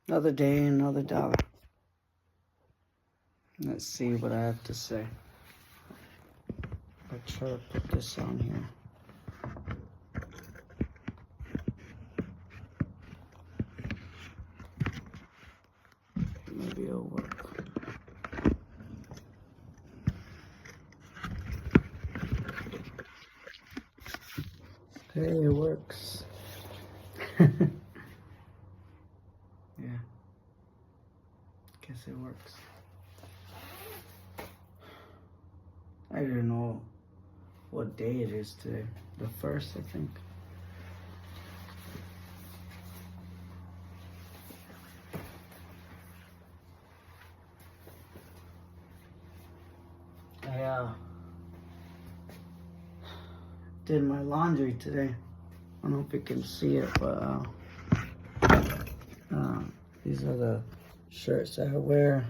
Another day, another dollar. Let's see what I have to say. I'll try to put this on here. Maybe it'll work. Hey, it works. Yeah. Guess it works. I don't know what day it is today. The 1st, I think. I did my laundry today. I don't know if you can see it, but these are the shirts that I wear,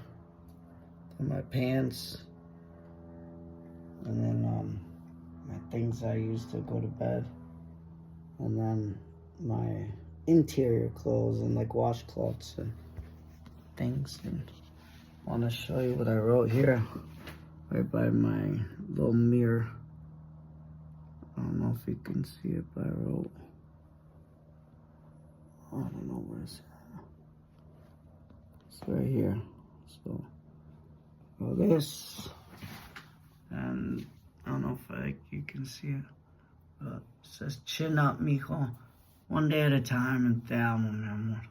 and my pants, and then my things I use to go to bed, and then my interior clothes and like washcloths and things. And I want to show you what I wrote here, right by my little mirror. I don't know if you can see it, but I wrote, I don't know where it's at. It's right here. So, this, and I don't know if you can see it, but it says, chin up, mijo. One day at a time, and te amo, mi amor.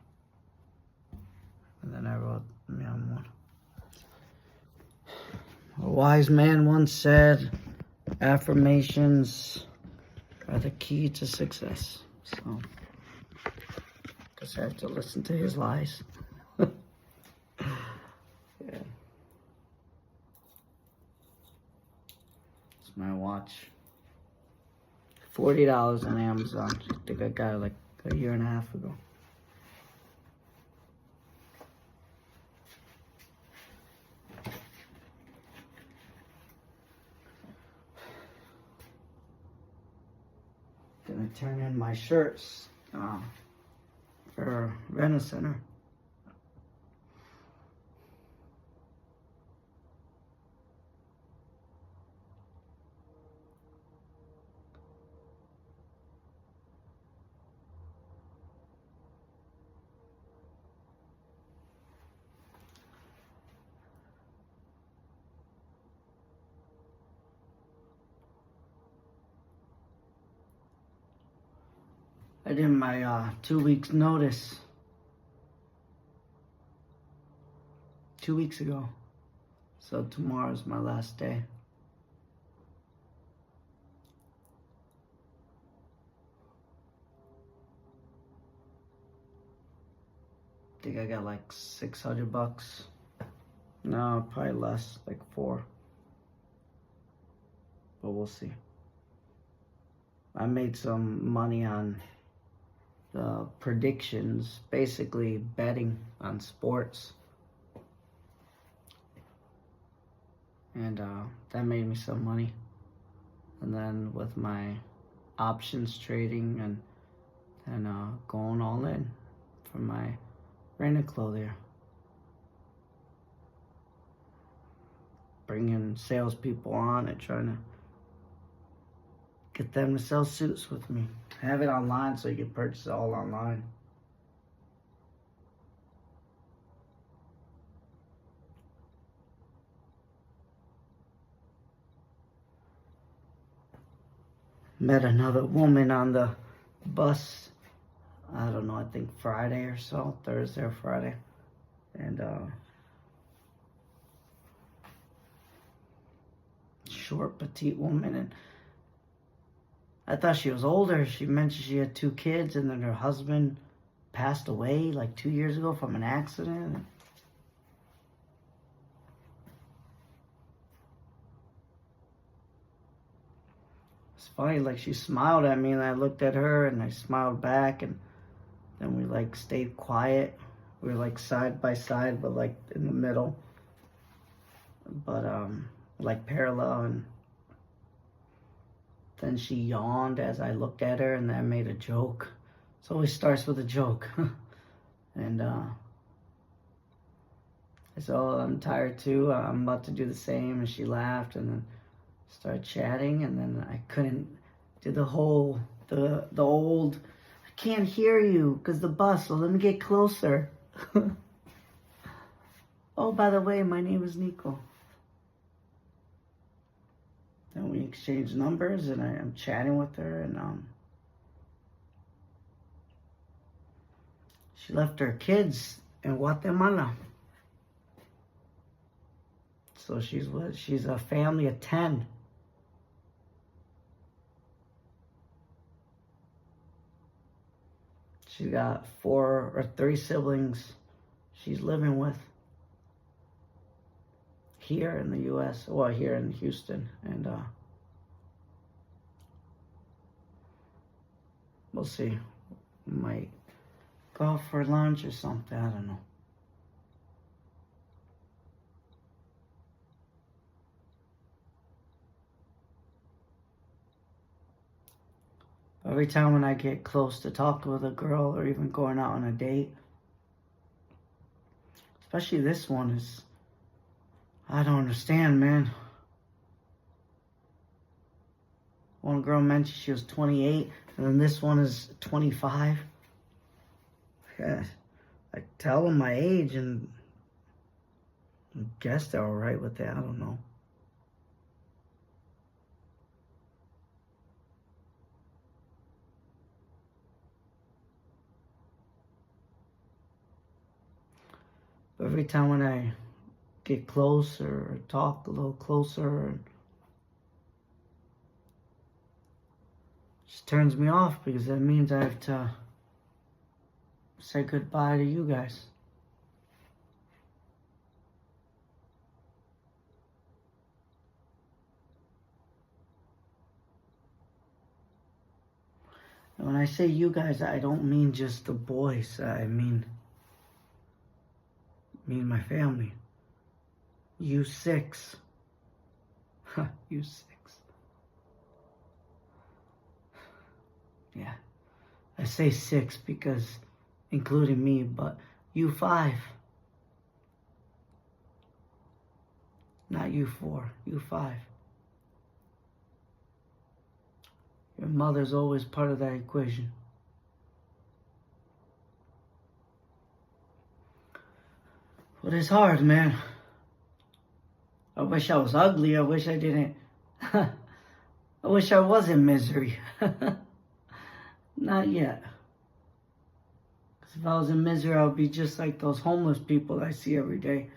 And then I wrote, mi amor. A wise man once said, affirmations are the key to success. So, guess I have to listen to his lies. Yeah. It's my watch. $40 on Amazon. I think I got it like a year and a half ago. Gonna turn in my shirts for Rent-A-Center. I did my 2 weeks notice 2 weeks ago. So tomorrow's my last day. I think I got like $600. No, probably less, like 4. But we'll see. I made some money on the predictions, basically betting on sports. And that made me some money. And then with my options trading and going all in for my Rent-A-Clo there. Bringing salespeople on and trying to get them to sell suits with me. I have it online so you can purchase it all online. Met another woman on the bus, I don't know, I think Friday or so, Thursday or Friday. And short, petite woman, and I thought she was older. She mentioned she had 2 kids, and then her husband passed away like 2 years ago from an accident. It's funny, like she smiled at me, and I looked at her, and I smiled back, and then we like stayed quiet. We were like side by side, but like in the middle, but like parallel. And then she yawned as I looked at her, and I made a joke. It always starts with a joke. And I said, oh, I'm tired too. I'm about to do the same. And she laughed and then started chatting. And then I couldn't do the whole, the old, I can't hear you because the bus. So let me get closer. Oh, by the way, my name is Nico. Then we exchanged numbers and I am chatting with her and she left her kids in Guatemala. So she's a family of 10. She's got 4 or 3 siblings she's living with here in the U.S., well, here in Houston, and we'll see. We might go out for lunch or something, I don't know. Every time when I get close to talking with a girl or even going out on a date, especially this one, is, I don't understand, man. One girl mentioned she was 28, and then this one is 25. Yeah, I tell them my age, and I guess they're alright with that, I don't know. But every time when I get closer or talk a little closer, it just turns me off because that means I have to say goodbye to you guys. And when I say you guys, I don't mean just the boys. I mean my family. You 6. You 6. Yeah. I say 6 because including me, but you 5. Not you 4, you 5. Your mother's always part of that equation. But it's hard, man. I wish I was ugly. I wish I didn't. I wish I was in misery. Not yet. Because if I was in misery, I would be just like those homeless people I see every day.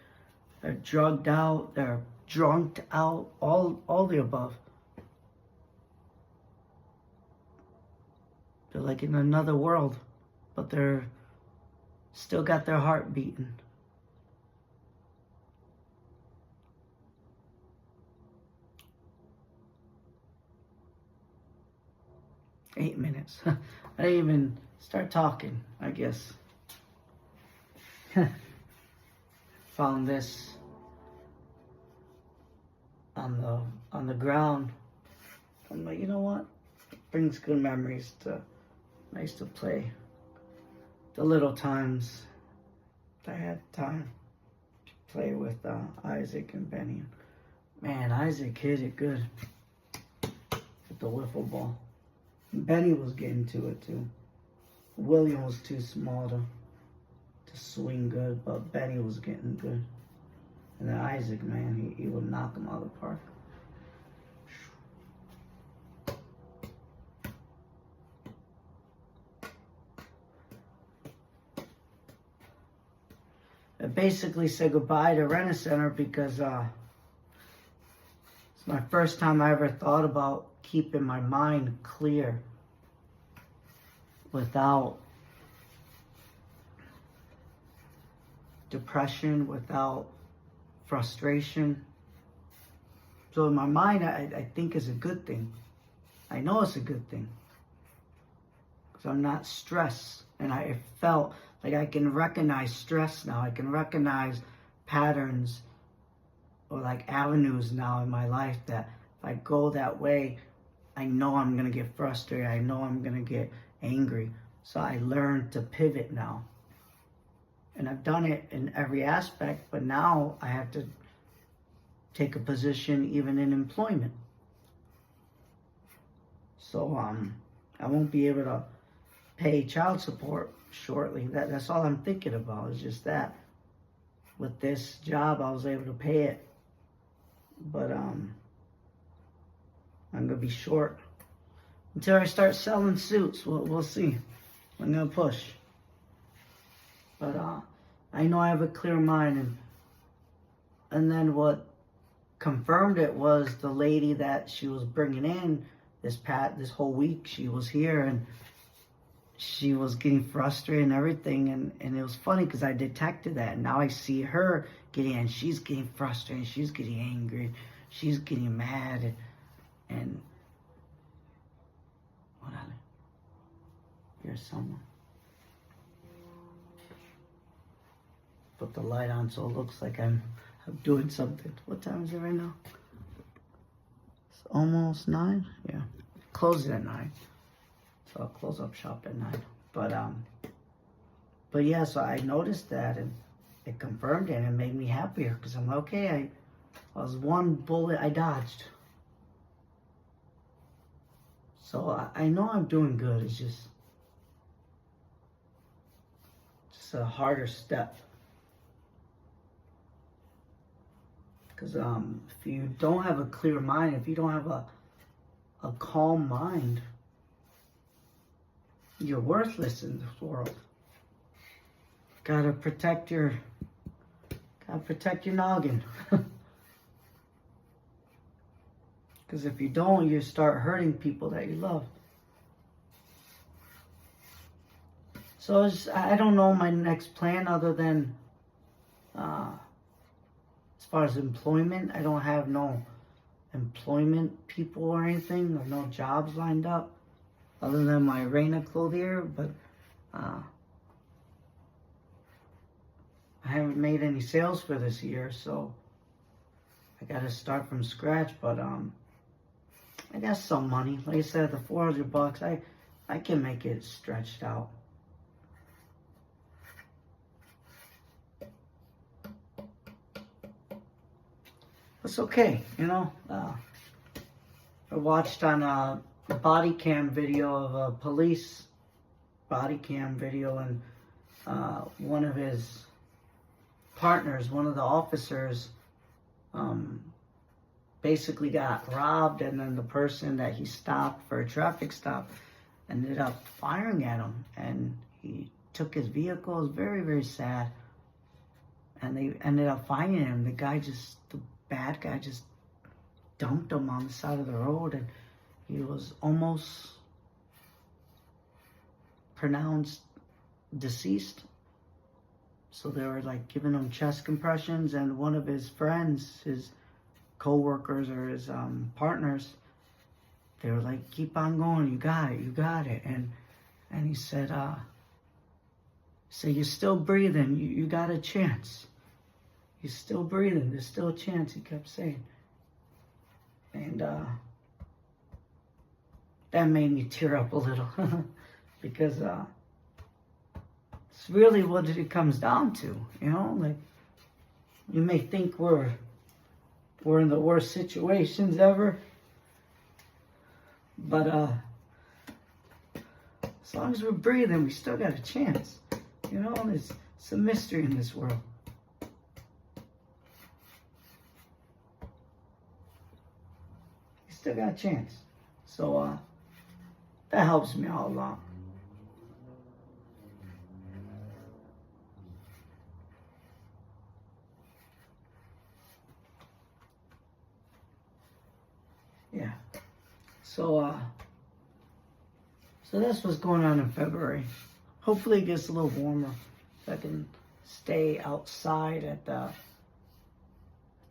They're drugged out. They're drunked out. All the above. They're like in another world. But they're still got their heart beating. Eight minutes. I didn't even start talking, I guess. Found this on the ground. I'm like, you know what? It brings good memories to. I used to play the little times that I had time to play with Isaac and Benny. Man, Isaac hit it good with the wiffle ball. Benny was getting to it too. William was too small to swing good, but Benny was getting good. And then Isaac, man, he would knock him out of the park. I basically said goodbye to Rent-A-Center because it's my first time I ever thought about keeping my mind clear without depression, without frustration. So in my mind, I think is a good thing. I know it's a good thing because I'm not stressed, and I felt like I can recognize stress now. I can recognize patterns or like avenues now in my life that if I go that way, I know I'm going to get frustrated. I know I'm going to get angry. So I learned to pivot now. and I've done it in every aspect, but now I have to take a position even in employment. So I won't be able to pay child support shortly. That's all I'm thinking about, is just that. With this job, I was able to pay it, but I'm gonna be short until I start selling suits. We'll see. I'm gonna push, but I know I have a clear mind, and then what confirmed it was the lady that she was bringing in this whole week. She was here, and she was getting frustrated and everything, and it was funny because I detected that, and now I see her getting, and she's getting frustrated, she's getting angry, she's getting mad, and what are they? Here's someone. Put the light on so it looks like I'm doing something. What time is it right now? It's almost 9. Yeah, closes at 9. So I'll close up shop at 9. But yeah, so I noticed that, and it confirmed it, and it made me happier, because I'm like, okay, I was one bullet I dodged. So I know I'm doing good. It's just a harder step. Because if you don't have a clear mind, if you don't have a calm mind, you're worthless in this world. Gotta protect your noggin. Because if you don't, you start hurting people that you love. So I don't know my next plan other than, as far as employment, I don't have no employment people or anything, or no jobs lined up, other than my Reina Clothier, but I haven't made any sales for this year, so I gotta start from scratch. But I got some money. Like I said, the $400, I can make it stretched out. It's okay, you know. I watched on a body cam video of a police body cam video, and one of his partners, one of the officers, basically got robbed, and then the person that he stopped for a traffic stop ended up firing at him, and he took his vehicle. It was very, very sad. And they ended up finding him. The bad guy just dumped him on the side of the road, and he was almost pronounced deceased. So they were like giving him chest compressions, and one of his friends, his co-workers or his partners, they were like, keep on going, you got it. And he said, you're still breathing, you got a chance. You're still breathing, there's still a chance, he kept saying. And that made me tear up a little, because it's really what it comes down to, you know? Like, you may think we're in the worst situations ever, but as long as we're breathing, we still got a chance. You know, it's a mystery in this world. You still got a chance. So that helps me out a lot. Yeah. So that's what's going on in February. Hopefully it gets a little warmer, so I can stay outside at I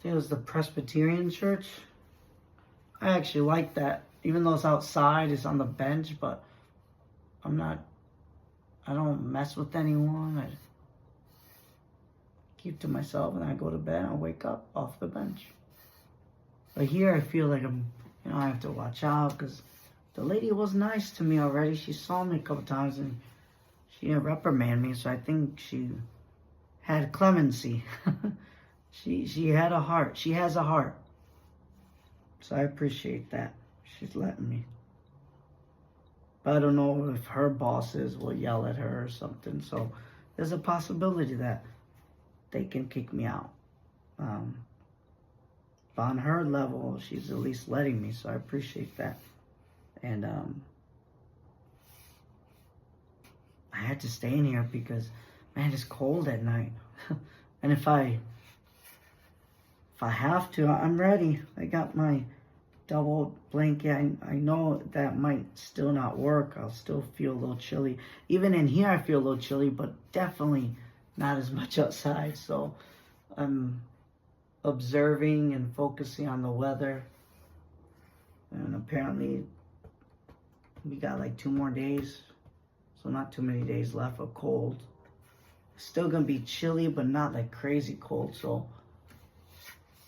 think it was the Presbyterian church. I actually like that. Even though it's outside, it's on the bench, but I don't mess with anyone. I keep to myself, and I go to bed, and I wake up off the bench. But here I feel like I have to watch out, because the lady was nice to me already. She saw me a couple times, and she didn't reprimand me, so I think she had clemency. She had a heart. She has a heart. So I appreciate that. She's letting me. But I don't know if her bosses will yell at her or something. So there's a possibility that they can kick me out. But on her level, she's at least letting me. So I appreciate that. And I had to stay in here because, man, it's cold at night. And if I have to, I'm ready. I got my double blanket. I know that might still not work. I'll still feel a little chilly. Even in here, I feel a little chilly, but definitely not as much outside. So I'm observing and focusing on the weather. And apparently, we got like 2 more days. So not too many days left of cold. Still gonna be chilly, but not like crazy cold. So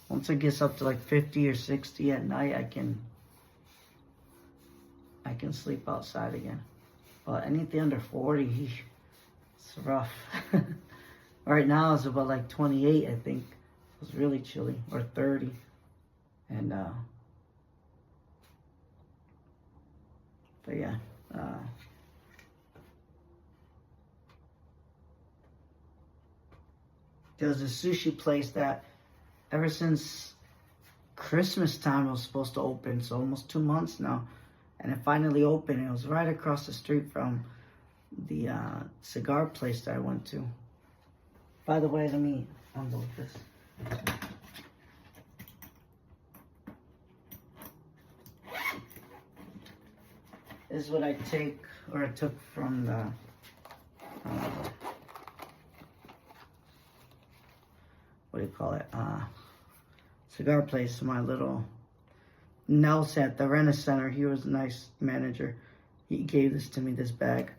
once it gets up to like 50 or 60 at night, I can sleep outside again. But anything under 40, it's rough. Right now it's about like 28, I think. It was really chilly, or 30. And but yeah, there was a sushi place that ever since Christmas time it was supposed to open, so almost 2 months now, and it finally opened. It was right across the street from the cigar place that I went to. By the way, let me unload this. This is what I took from the what do you call it? Cigar place. My little Nels at the Rent-A-Center. He was a nice manager. He gave this to me, this bag.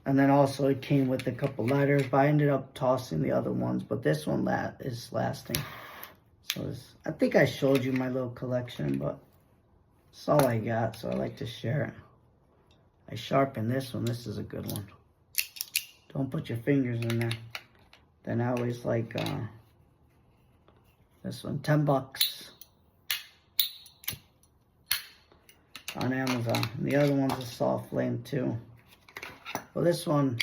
And then also it came with a couple lighters, but I ended up tossing the other ones. But this one is lasting. So I think I showed you my little collection, but it's all I got, so I like to share it. I sharpened this one. This is a good one. Don't put your fingers in there. Then I always like this one, $10 on Amazon. And the other one's a soft flame too. Well, this one,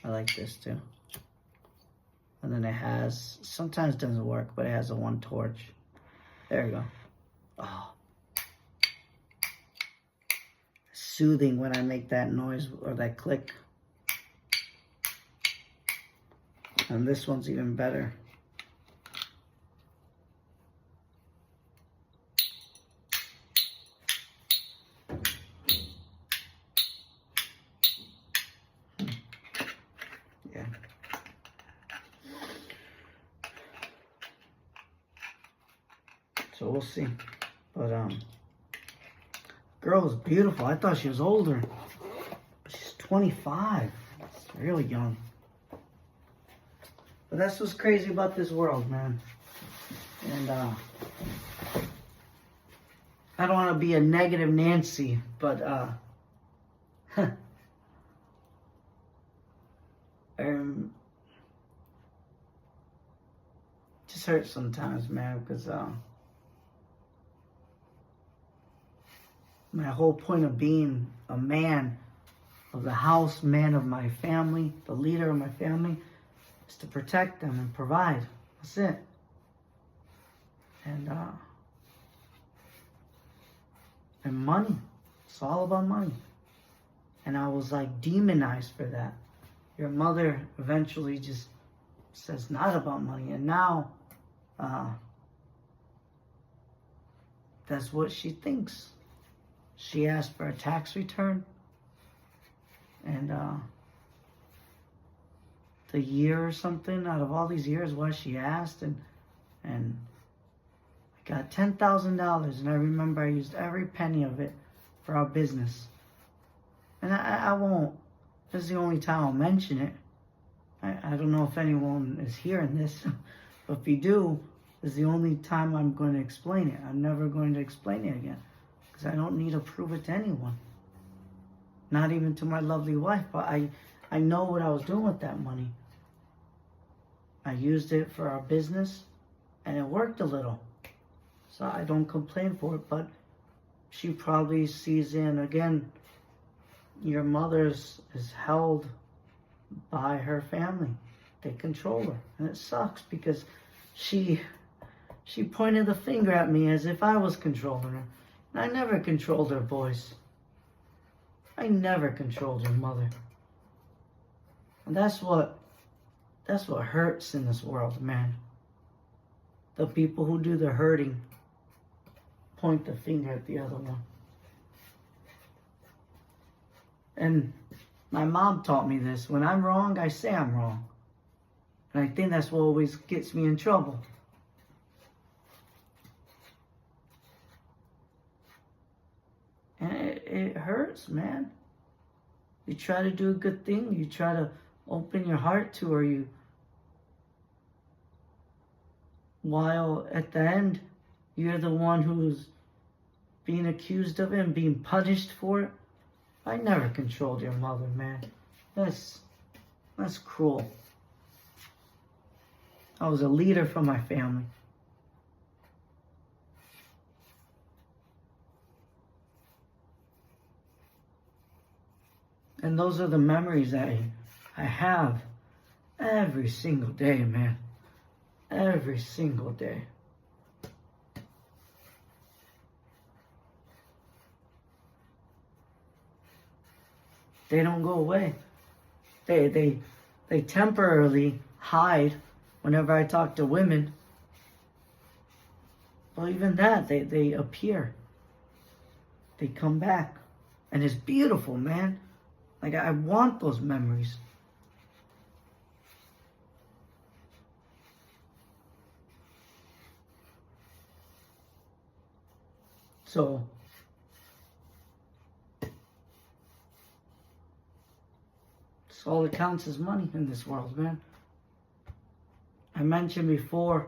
I like this too. And then it has, sometimes it doesn't work, but it has a 1 torch. There you go. Oh. Soothing when I make that noise or that click. And this one's even better. Yeah. So we'll see. But girl is beautiful. I thought she was older. But she's 25. It's really young. But that's what's crazy about this world, man. And I don't want to be a negative Nancy, but just hurts sometimes, man, because my whole point of being a man of the house, man of my family, the leader of my family, is to protect them and provide. That's it. And money. It's all about money. And I was like demonized for that. Your mother eventually just says not about money. And now that's what she thinks. She asked for a tax return. And the year or something out of all these years why she asked, and I got $10,000, and I remember I used every penny of it for our business. And I won't, this is the only time I'll mention it. I don't know if anyone is hearing this, but if you do, this is the only time I'm going to explain it. I'm never going to explain it again, because I don't need to prove it to anyone. Not even to my lovely wife, but I know what I was doing with that money. I used it for our business, and it worked a little. So I don't complain for it, but she probably sees in, again, your mother's is held by her family. They control her. And it sucks because she pointed the finger at me as if I was controlling her. And I never controlled her voice. I never controlled her mother. And that's what hurts in this world, man. The people who do the hurting point the finger at the other one. And my mom taught me this. When I'm wrong, I say I'm wrong. And I think that's what always gets me in trouble. And it hurts, man. You try to do a good thing. You try to open your heart to her. While at the end, you're the one who's being accused of it and being punished for it. I never controlled your mother, man. That's cruel. I was a leader for my family. And those are the memories that I have every single day, man. Every single day. They don't go away. They temporarily hide whenever I talk to women. Well, even that, they appear. They come back. And it's beautiful, man. Like, I want those memories. So, all that counts is money in this world, man. I mentioned before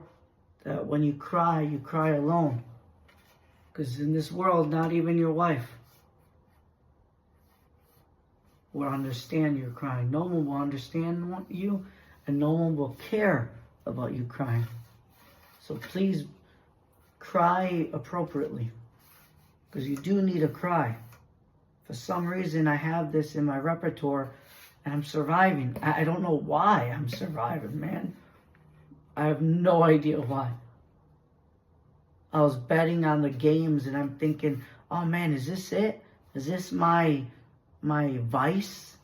that when you cry alone. Because in this world, not even your wife will understand you're crying. No one will understand you, and no one will care about you crying. So please cry appropriately. Because you do need a cry. For some reason, I have this in my repertoire. And I'm surviving. I don't know why I'm surviving, man. I have no idea why. I was betting on the games and I'm thinking, oh man, is this it? Is this my vice?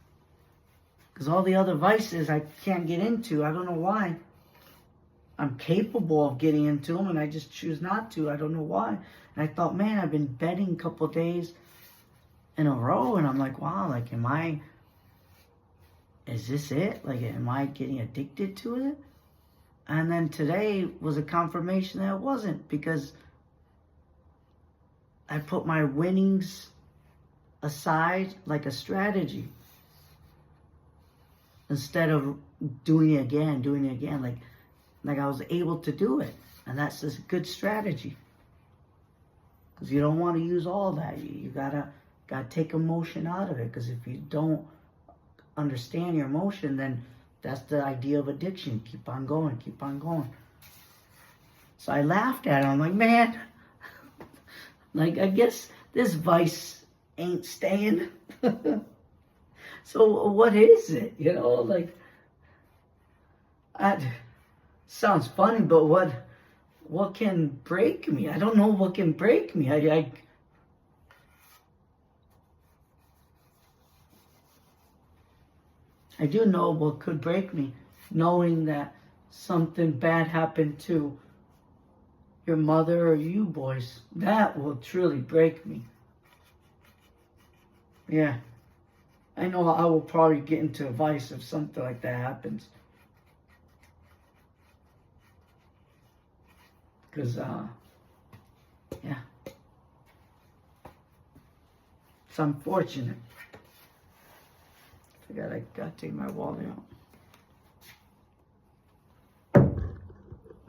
Because all the other vices I can't get into. I don't know why. I'm capable of getting into them and I just choose not to. I don't know why. And I thought, man, I've been betting a couple days in a row and I'm like, wow, like is this it? Like, am I getting addicted to it? And then today was a confirmation that it wasn't, because I put my winnings aside like a strategy. Instead of doing it again, like I was able to do it. And that's a good strategy. Because you don't want to use all that. You gotta take emotion out of it. Because if you don't understand your emotion, then that's the idea of addiction. Keep on going. So I laughed at him. I'm like, man, like, I guess this vice ain't staying. So what is it? You know, like, sounds funny, but what can break me? I don't know what can break me. I do know what could break me, knowing that something bad happened to your mother or you boys. That will truly break me. Yeah. I know I will probably get into a vice if something like that happens. Because, yeah. It's unfortunate. I gotta take my wallet out.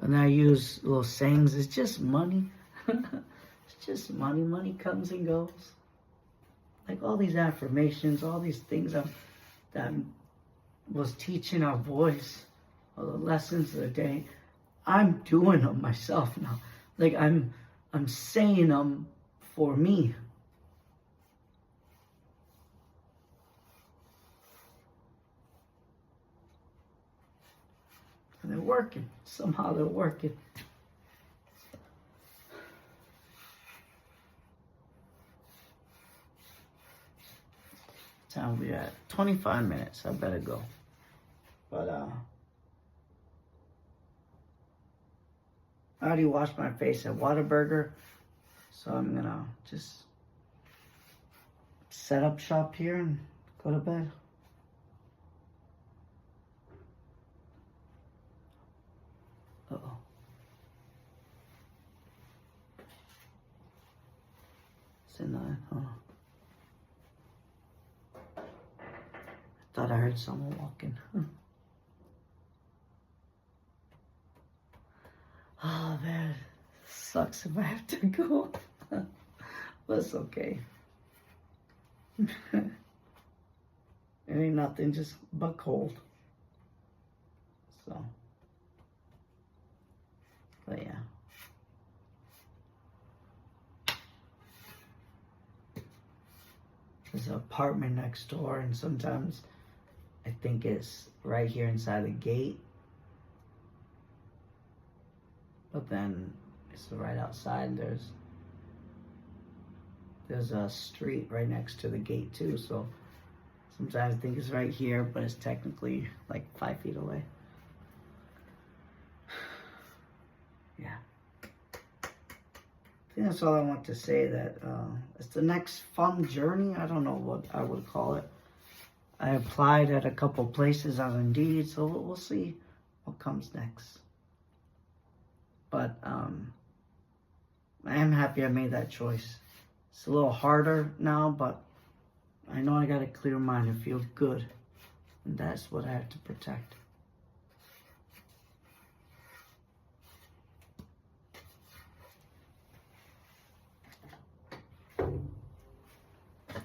And I use little sayings. It's just money. It's just money. Money comes and goes. Like all these affirmations, all these things that was teaching our boys. or the lessons of the day, I'm doing them myself now. Like I'm saying them for me. And they're working. Somehow they're working. Time we at 25 minutes. I better go. But I already washed my face at Whataburger, so I'm gonna just set up shop here and go to bed. Uh-oh. It's in 9, huh? I thought I heard someone walking. Oh man, sucks if I have to go. But it's okay. It ain't nothing, just but cold. So, but yeah. There's an apartment next door, and sometimes I think it's right here inside the gate. But then it's right outside, and there's a street right next to the gate too, so sometimes I think it's right here, but it's technically like 5 feet away. Yeah. I think that's all I want to say, that it's the next fun journey. I don't know what I would call it. I applied at a couple places on Indeed, so we'll see what comes next. But I am happy I made that choice. It's a little harder now, but I know I got a clear mind. It feels good. And that's what I have to protect.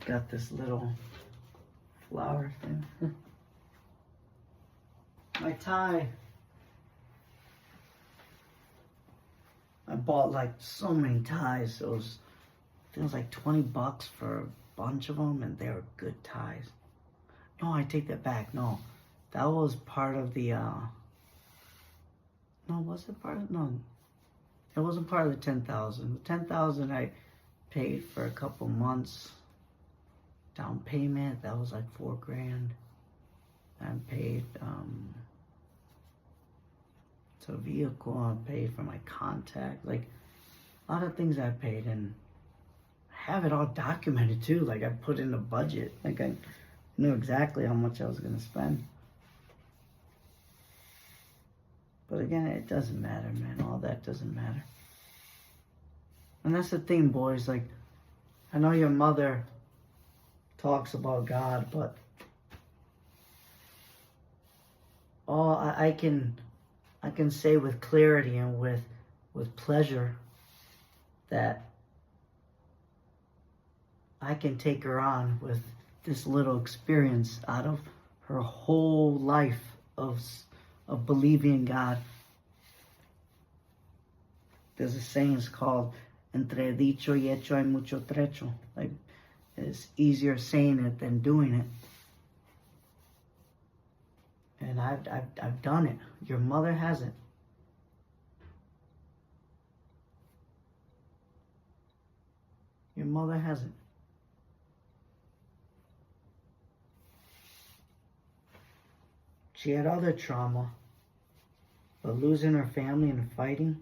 Got this little flower thing. My tie. I bought like so many ties. It was like $20 for a bunch of them, and they were good ties. No, I take that back. No, that was part of the. No, was it part of? No, it wasn't part of the 10,000. The 10,000 I paid for a couple months. Down payment, that was like $4,000. I paid to a vehicle. I paid for my contact, like a lot of things I paid, and I have it all documented too. Like I put in a budget, like I knew exactly how much I was gonna spend. But again, it doesn't matter, man. All that doesn't matter. And that's the thing, boys. Like, I know your mother talks about God, but all I can say with clarity and with pleasure that I can take her on with this little experience out of her whole life of believing in God. There's a saying, it's called entre dicho y hecho hay mucho trecho. Like, it's easier saying it than doing it. And I've done it. Your mother hasn't. Your mother hasn't. She had other trauma, but losing her family and fighting,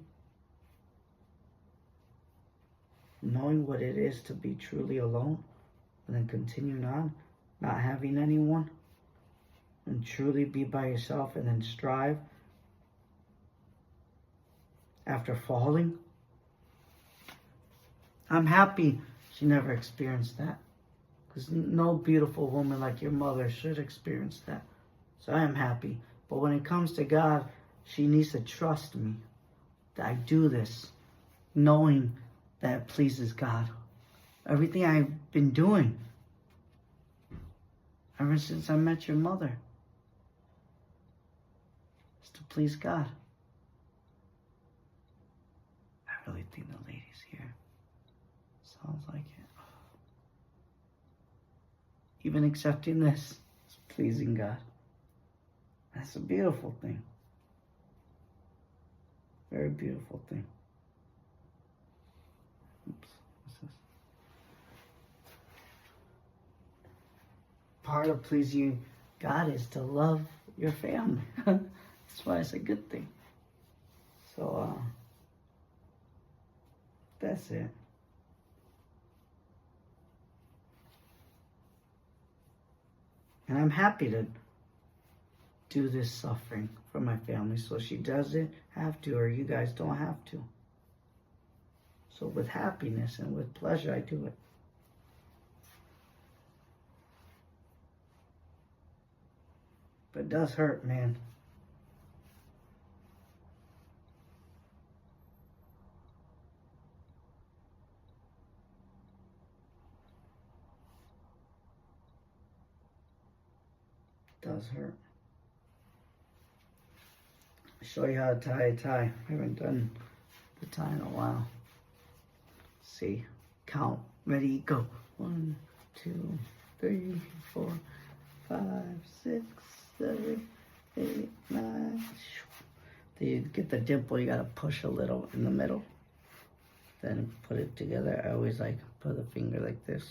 knowing what it is to be truly alone, and then continuing on, not having anyone, and truly be by yourself, and then strive after falling. I'm happy she never experienced that, because no beautiful woman like your mother should experience that. So I am happy. But when it comes to God, she needs to trust me that I do this knowing that it pleases God. Everything I've been doing ever since I met your mother is to please God. I really think the ladies here sounds like it. Even accepting this is pleasing God. That's a beautiful thing. Very beautiful thing. Oops, what's this? Part of pleasing God is to love your family. That's why it's a good thing. So, that's it. And I'm happy to do this suffering for my family so she doesn't have to, or you guys don't have to. So with happiness and with pleasure, I do it. But it does hurt, man. It does hurt. I'll show you how to tie a tie. I haven't done the tie in a while. See, count, ready, go. 1, 2, 3, 4, 5, 6, 7, 8, 9. To get the dimple, you gotta push a little in the middle. Then put it together. I always like put the finger like this.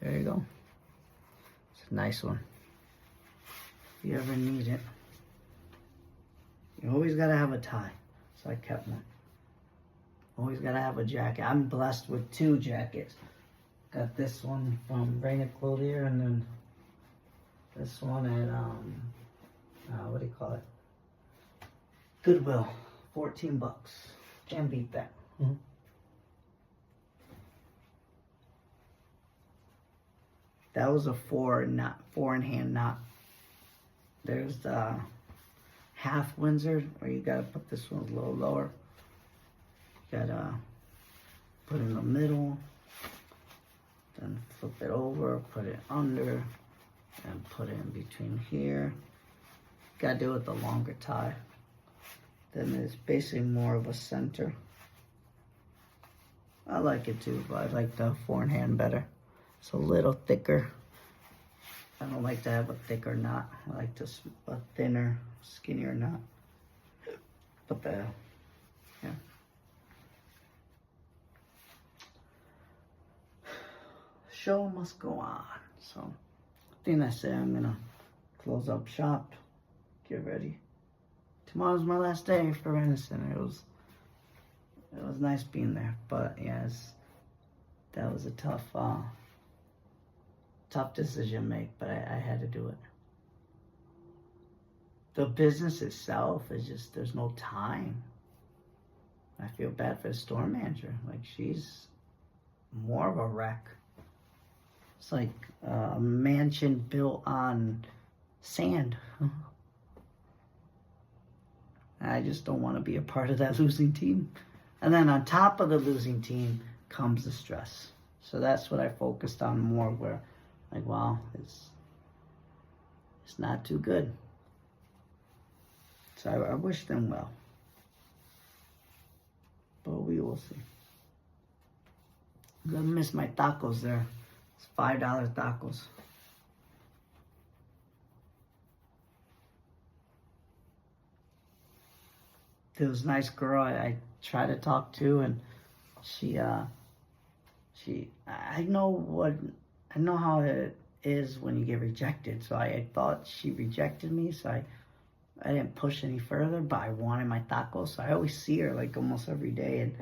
There you go. It's a nice one. If you ever need it. You always gotta have a tie. So I kept one. Always gotta have a jacket. I'm blessed with 2 jackets. Got this one from Rainier Clothier, and then this one at what do you call it? Goodwill. 14 bucks. Can't beat that. Mm-hmm. That was a 4-in-hand knot. There's the half Windsor, where you gotta put this one a little lower. Gotta put it in the middle, then flip it over, put it under, and put it in between here. Gotta do it with the longer tie. Then it's basically more of a center. I like it too, but I like the 4-in-hand better. It's a little thicker. I don't like to have a thicker knot. I like just a thinner, skinnier knot. But yeah. Show must go on. So I think that's it. I'm gonna close up shop, get ready. Tomorrow's my last day for Renison. It was nice being there, but yes, that was a tough decision to make, but I had to do it. The business itself is just, there's no time. I feel bad for the store manager. Like, she's more of a wreck. It's like a mansion built on sand. I just don't want to be a part of that losing team. And then on top of the losing team comes the stress. So that's what I focused on more, where like, wow, it's not too good. So I wish them well. But we will see. I'm gonna miss my tacos there. It's $5 tacos. There was a nice girl I tried to talk to, and I know how it is when you get rejected. So I thought she rejected me, so I didn't push any further, but I wanted my tacos. So I always see her like almost every day, and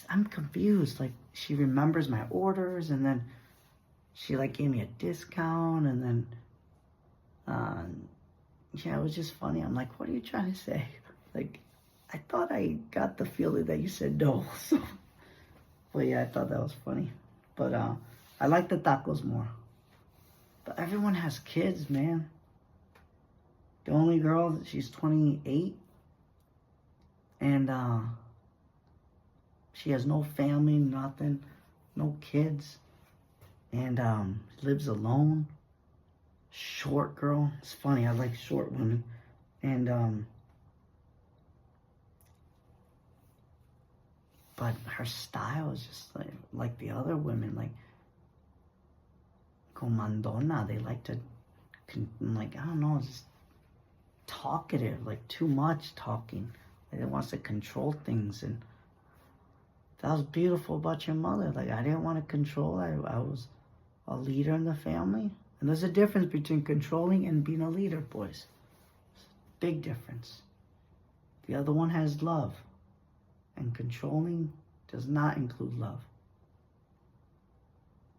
I'm confused. Like, she remembers my orders, and then she like gave me a discount, and then yeah, it was just funny. I'm like, what are you trying to say? Like, I thought I got the feeling that you said no. So, but yeah, I thought that was funny. But I like the tacos more. But everyone has kids, man. The only girl, she's 28. And she has no family, nothing, no kids. And lives alone. short girl. It's funny, I like short women. And, but her style is just like the other women, like, comandona. They like to, like, I don't know, just talkative, like too much talking. Like it wants to control things. And that was beautiful about your mother. Like, I didn't want to control. I was a leader in the family. And there's a difference between controlling and being a leader, boys. Big difference. The other one has love. And controlling does not include love.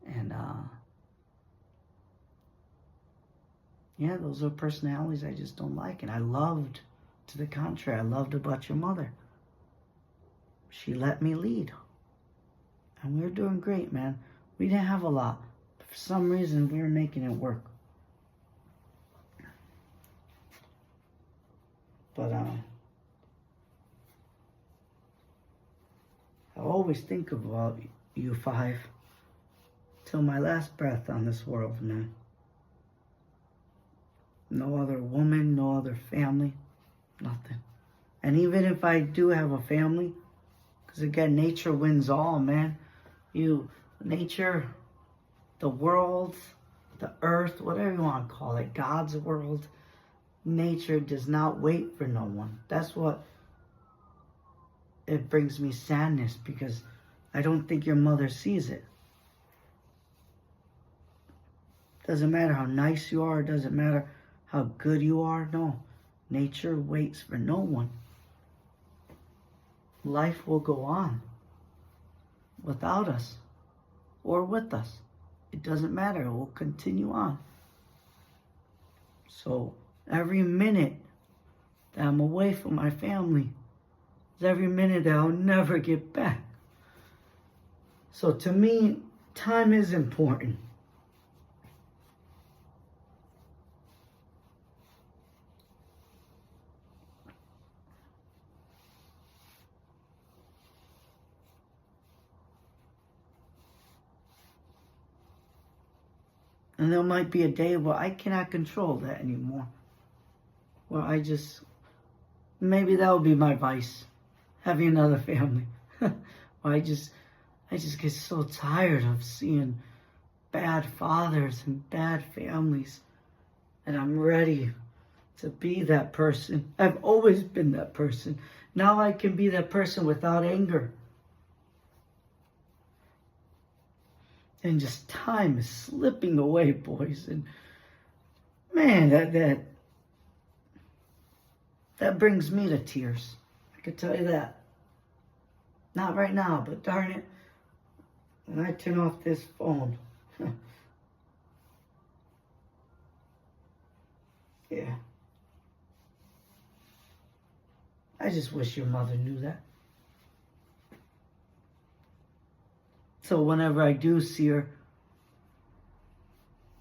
And, yeah, those are personalities I just don't like. And I loved, to the contrary, I loved about your mother. She let me lead. And we were doing great, man. We didn't have a lot. But for some reason, we were making it work. But, I always think about you five till my last breath on this world, man. No other woman, no other family, nothing. And even if I do have a family, because again, nature wins all, man. Nature, the world, the earth, whatever you want to call it, God's world, nature does not wait for no one. That's what it brings me sadness, because I don't think your mother sees it. Doesn't matter how nice you are, doesn't matter how good you are, no. Nature waits for no one. Life will go on without us or with us. It doesn't matter, it will continue on. So every minute that I'm away from my family, every minute that I'll never get back. So to me, time is important. And there might be a day where I cannot control that anymore. Where maybe that would be my vice. Having another family. I just get so tired of seeing bad fathers and bad families. And I'm ready to be that person. I've always been that person. Now I can be that person without anger. And just time is slipping away, boys. And man, that brings me to tears. I can tell you that. Not right now, but darn it, when I turn off this phone. Yeah. I just wish your mother knew that. So whenever I do see her,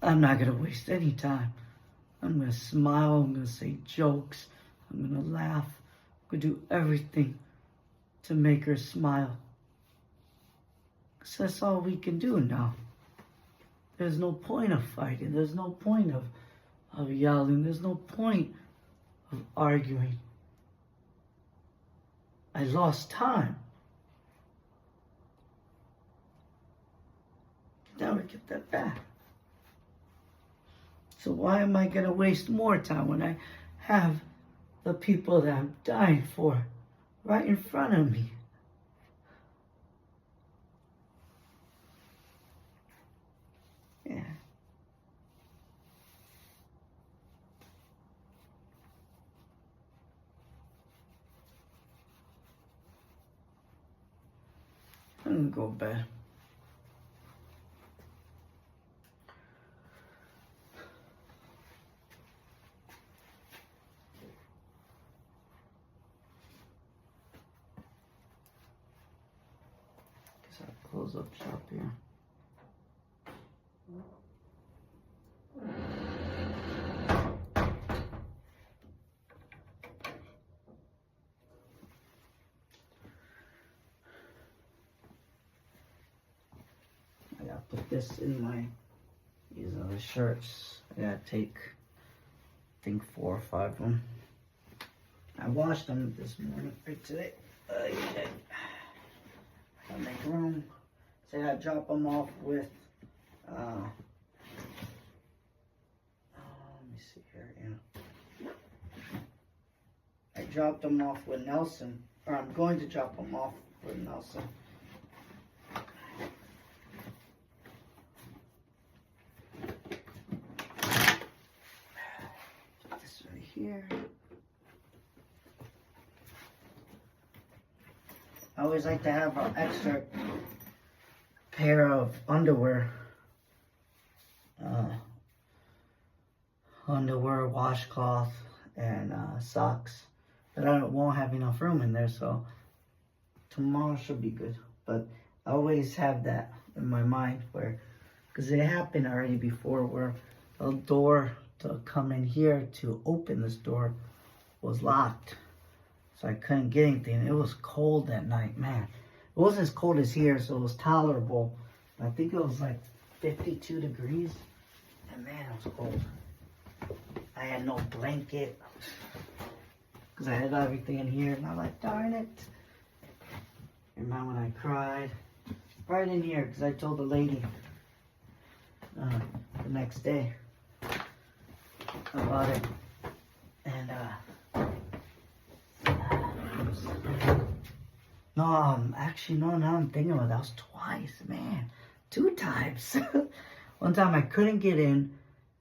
I'm not going to waste any time. I'm going to smile, I'm going to say jokes, I'm going to laugh, I'm going to do everything to make her smile. Because that's all we can do now. There's no point of fighting, there's no point of yelling, there's no point of arguing. I lost time. Never get that back. So why am I going to waste more time when I have the people that I'm dying for right in front of me? Yeah. I'm going to go to bed. Close up shop here. I gotta put this in my These are the shirts. I gotta take, I think 4 or 5 of them. I washed them this morning, or today. Yeah. I'll make room. So I drop them off with, let me see here, yeah. I dropped them off with Nelson, or I'm going to drop them off with Nelson. This right here. I always like to have an extra pair of underwear. Underwear, washcloth, and socks. But I won't have enough room in there, so tomorrow should be good. But I always have that in my mind where, because it happened already before where the door to come in here to open this door was locked. So I couldn't get anything. It was cold that night, man. It wasn't as cold as here, so it was tolerable. I think it was like 52 degrees. And man, it was cold. I had no blanket. Because I had everything in here. And I'm like, darn it. Remember when I cried? Right in here, because I told the lady the next day about it. And, no, actually, no, now I'm thinking about it. That was twice, man. 2 times. One time I couldn't get in,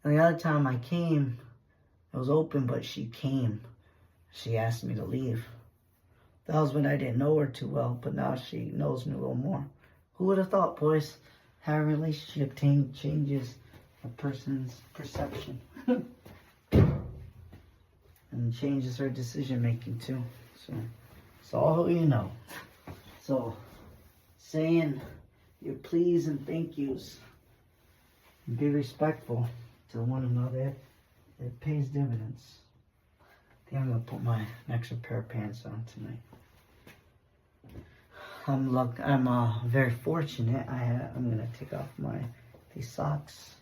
and the other time I came, it was open, but she came. She asked me to leave. That was when I didn't know her too well, but now she knows me a little more. Who would have thought, boys, how a relationship changes a person's perception. And changes her decision making too. So it's all who you know. So saying your please and thank yous and be respectful to one another, it pays dividends. I think I'm gonna put my extra pair of pants on tonight. I'm very fortunate. I'm gonna take off these socks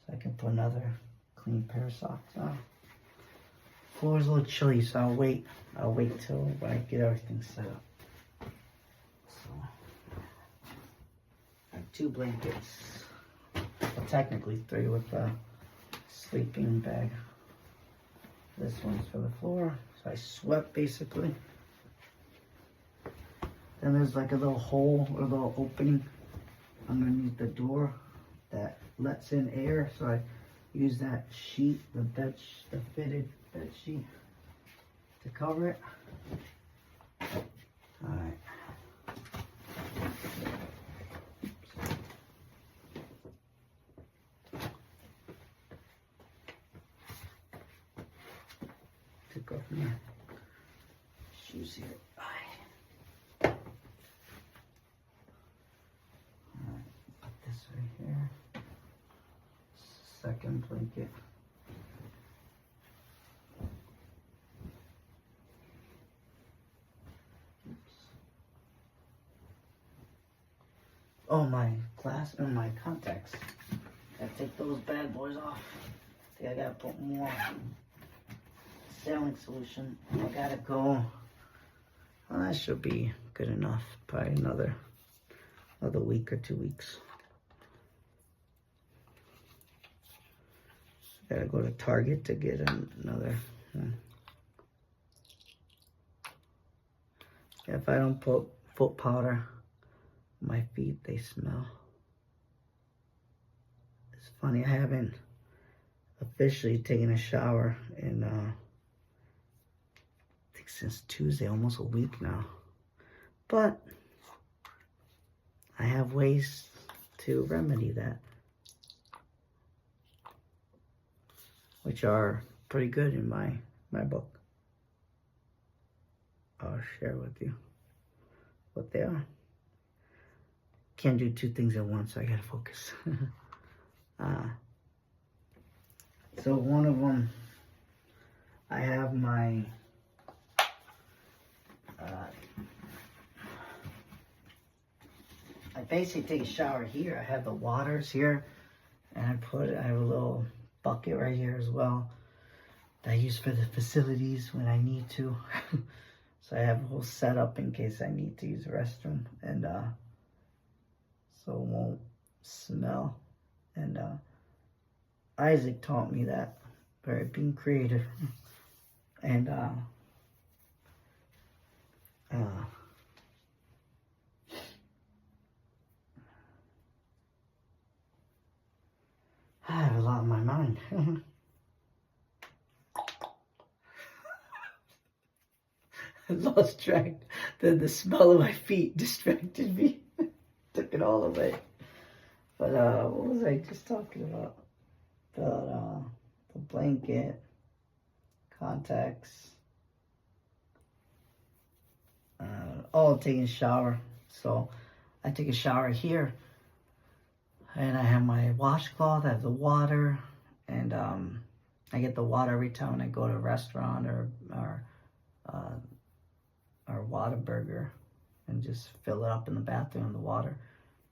so I can put another clean pair of socks on. Floor's a little chilly, so I'll wait till I get everything set up. So I have 2 blankets. Well, technically 3 with a sleeping bag. This one's for the floor, so I swept basically. Then there's like a little hole or a little opening underneath the door that lets in air, so I use that sheet, the fitted bed sheet to cover it. Alright. Took off my shoes here. Alright, put this right here. Second blanket. Oh, my glass and my contacts. Gotta take those bad boys off. I think I gotta put more saline solution. I gotta go. Well, that should be good enough. Probably another week or 2 weeks. Gotta go to Target to get another one. If I don't put foot powder, my feet, they smell. It's funny, I haven't officially taken a shower in, I think since Tuesday, almost a week now. But I have ways to remedy that, which are pretty good in my book. I'll share with you what they are. Can't do 2 things at once, so I gotta focus. So one of them, I have my I basically take a shower here. I have the waters here, And I have a little bucket right here as well that I use for the facilities when I need to. So I have a whole setup in case I need to use the restroom, and so it won't smell. And Isaac taught me that, by being creative. And I have a lot in my mind. I lost track. The smell of my feet distracted me. Took it all away. But what was I just talking about? The blanket, contacts. Taking a shower. So I take a shower here, and I have my washcloth. I have the water, and I get the water every time when I go to a restaurant or Whataburger, and just fill it up in the bathroom, the water,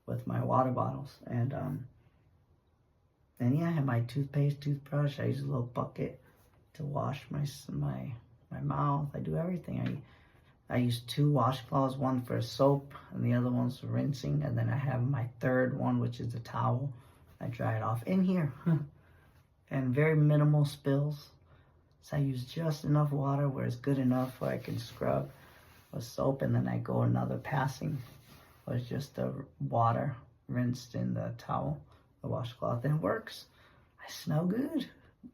with my water bottles. And yeah, I have my toothpaste, toothbrush. I use a little bucket to wash my mouth. I do everything. I use 2 washcloths, one for soap and the other one's for rinsing. And then I have my third one, which is the towel. I dry it off in here. And very minimal spills. So I use just enough water where it's good enough where I can scrub with soap. And then I go another passing, where it's just the water rinsed in the towel, the washcloth, and it works. I smell good.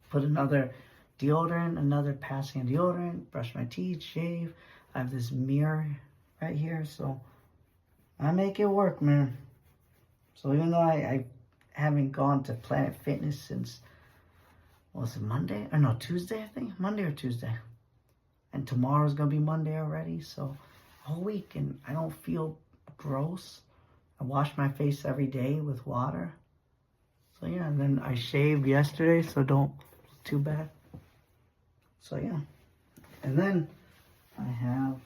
Put another deodorant, another passing of deodorant, brush my teeth, shave. I have this mirror right here, so I make it work, man. So even though I haven't gone to Planet Fitness since, was it Monday? Or no, Tuesday, I think. Monday or Tuesday. And tomorrow's going to be Monday already, so a whole week, and I don't feel gross. I wash my face every day with water. So yeah, and then I shaved yesterday, so don't look too bad. So yeah. And then I have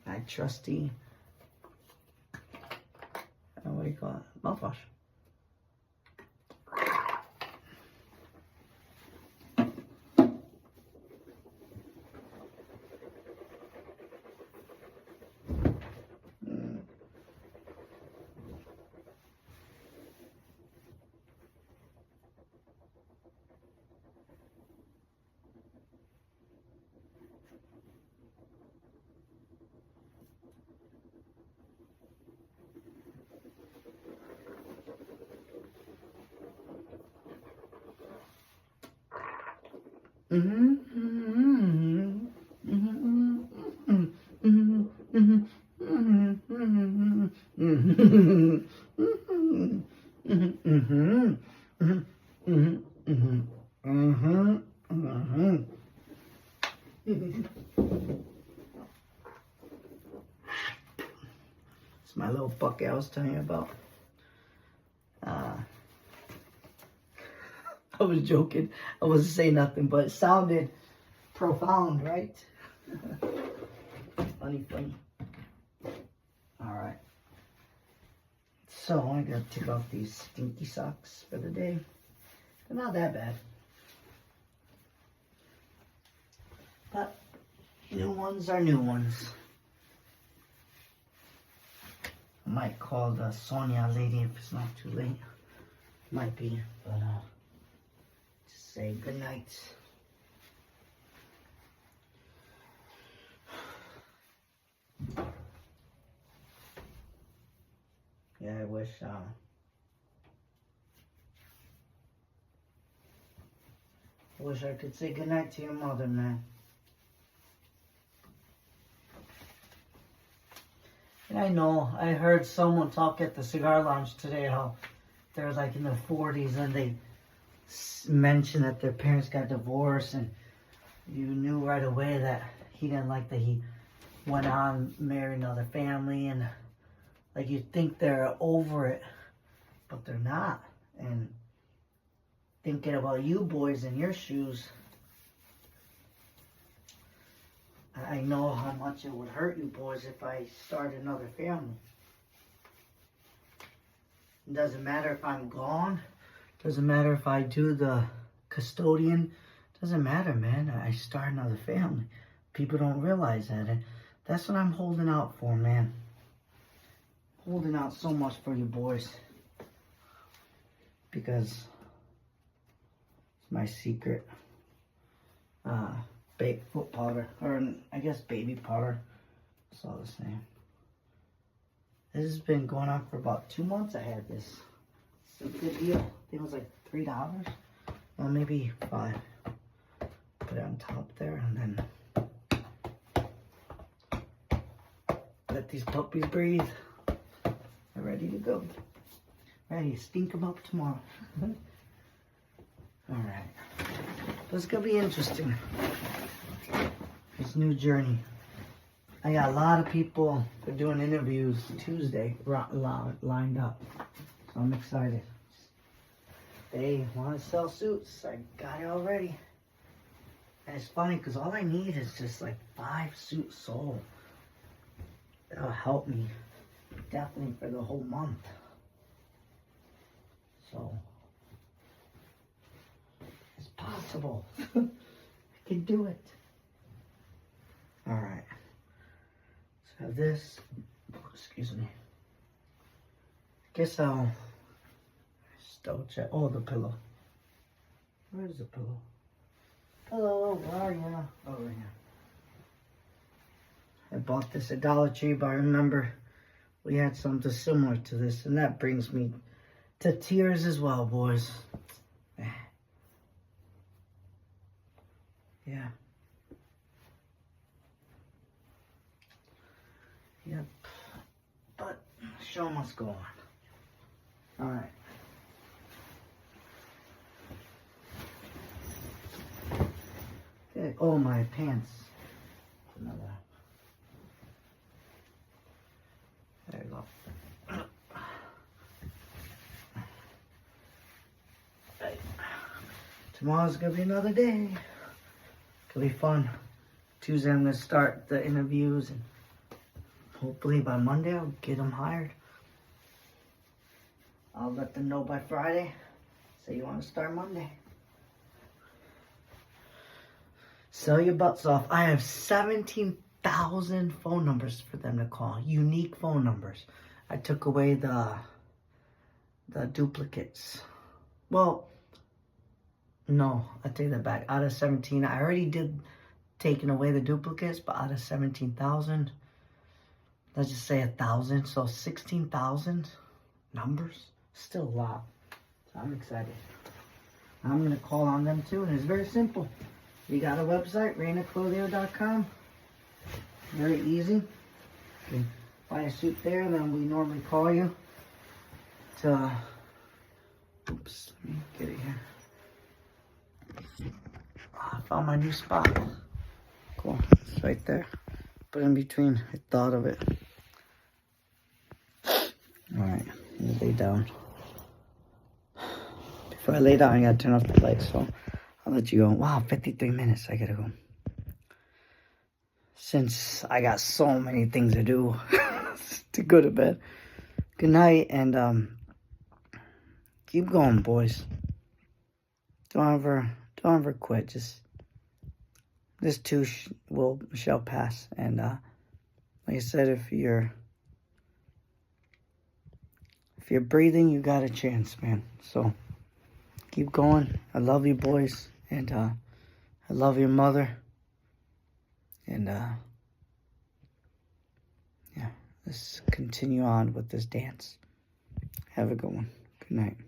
my trusty, what do you call it? Mouthwash. It's my little bucket I was telling you about. I was joking. I wasn't saying nothing, but it sounded profound, right? Funny. Alright. So, I gotta take off these stinky socks for the day. They're not that bad. But, new ones are new ones. I might call the Sonia lady if it's not too late. Might be, but just say good night. Yeah, I wish I could say good night to your mother, man. And I know, I heard someone talk at the cigar lounge today how they're like in their 40s and they mentioned that their parents got divorced, and you knew right away that he didn't like that he went on marrying another family, and like you think they're over it, but they're not. And thinking about you boys in your shoes, I know how much it would hurt you boys if I started another family. It doesn't matter if I'm gone. Doesn't matter if I do the custodian. Doesn't matter, man. I start another family. People don't realize that. And that's what I'm holding out for, man. Holding out so much for you boys. Because it's my secret. Baked foot powder. Or I guess baby powder. It's all the same. This has been going on for about 2 months. I had this. It's a good deal. I think it was like $3. Well, maybe $5. Put it on top there and then let these puppies breathe. They're ready to go. Ready to stink them up tomorrow. Alright. So it's going to be interesting. This new journey. I got a lot of people for doing interviews Tuesday lined up. So I'm excited. They want to sell suits. I got it already. And it's funny because all I need is just like 5 suits sold. That'll help me definitely for the whole month. So it's possible. I can do it. Alright. So this, excuse me. Guess I'll still check. Oh, the pillow. Where is the pillow? Hello, where are you? Over here. I bought this at Dollar Tree, but I remember we had something similar to this, and that brings me to tears as well, boys. Yeah. Yep. But show must go on. Alright. Okay. Oh, my pants. Another. There you go. Right. Tomorrow's gonna be another day. It'll be fun. Tuesday I'm gonna start the interviews and hopefully by Monday I'll get them hired. I'll let them know by Friday. Say you want to start Monday. Sell your butts off. I have 17,000 phone numbers for them to call. Unique phone numbers. I took away the duplicates. Well, no, I take that back. Out of 17, I already did taking away the duplicates, but out of 17,000, let's just say 1,000. So 16,000 numbers. Still a lot. So I'm excited. I'm going to call on them too, and it's very simple. You got a website, ReinaClothier.com. Very easy. You can buy a suit there, and then we normally call you to... Oops, let me get it here. Oh, I found my new spot. Cool. It's right there. Put in between. I thought of it. Alright, I'm gonna lay down. Before I lay down, I gotta turn off the lights, so I'll let you go. Wow, 53 minutes. I gotta go. Since I got so many things to do to go to bed. Good night, and keep going, boys. Don't ever quit. Just this too shall pass. And like I said, if you're breathing, you got a chance, man. So keep going. I love you, boys, and I love your mother. And yeah, let's continue on with this dance. Have a good one. Good night.